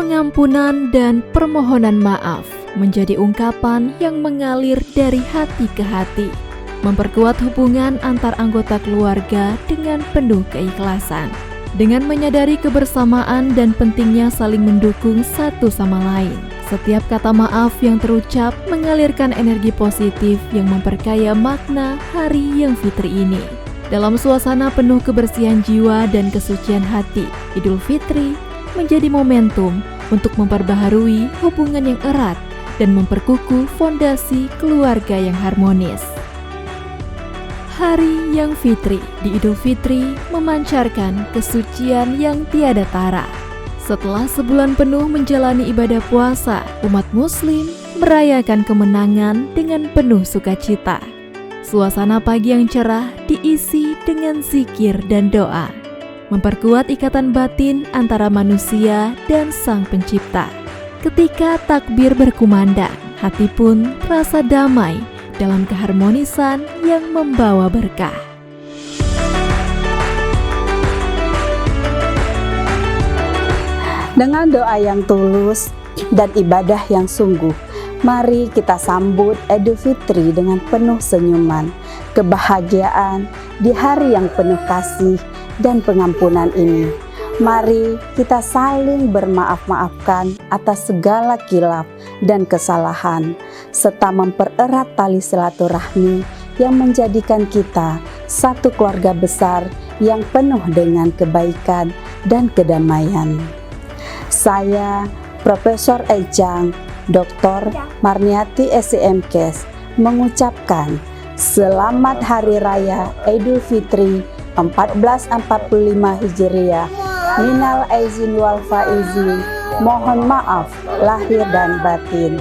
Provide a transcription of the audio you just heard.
Pengampunan dan permohonan maaf menjadi ungkapan yang mengalir dari hati ke hati, memperkuat hubungan antar anggota keluarga dengan penuh keikhlasan. Dengan menyadari kebersamaan dan pentingnya saling mendukung satu sama lain, setiap kata maaf yang terucap mengalirkan energi positif yang memperkaya makna Hari yang Fitri ini. Dalam suasana penuh kebersihan jiwa dan kesucian hati, Idul Fitri menjadi momentum untuk memperbaharui hubungan yang erat dan memperkukuh fondasi keluarga yang harmonis. Hari yang Fitri di Idul Fitri memancarkan kesucian yang tiada tara. Setelah sebulan penuh menjalani ibadah puasa, umat Muslim merayakan kemenangan dengan penuh sukacita. Suasana pagi yang cerah diisi dengan zikir dan doa, memperkuat ikatan batin antara manusia dan Sang Pencipta. Ketika takbir berkumandang, hati pun terasa damai dalam keharmonisan yang membawa berkah. Dengan doa yang tulus dan ibadah yang sungguh, mari kita sambut Idul Fitri dengan penuh senyuman, kebahagiaan di hari yang penuh kasih dan pengampunan ini. Mari kita saling bermaaf-maafkan atas segala khilaf dan kesalahan, serta mempererat tali silaturahmi yang menjadikan kita satu keluarga besar yang penuh dengan kebaikan dan kedamaian. Saya, Profesor Ejang, Dr. Marniati SIMKes, mengucapkan Selamat Hari Raya Idul Fitri 1445 Hijriah. Minal aizin wal faizin. Mohon maaf lahir dan batin.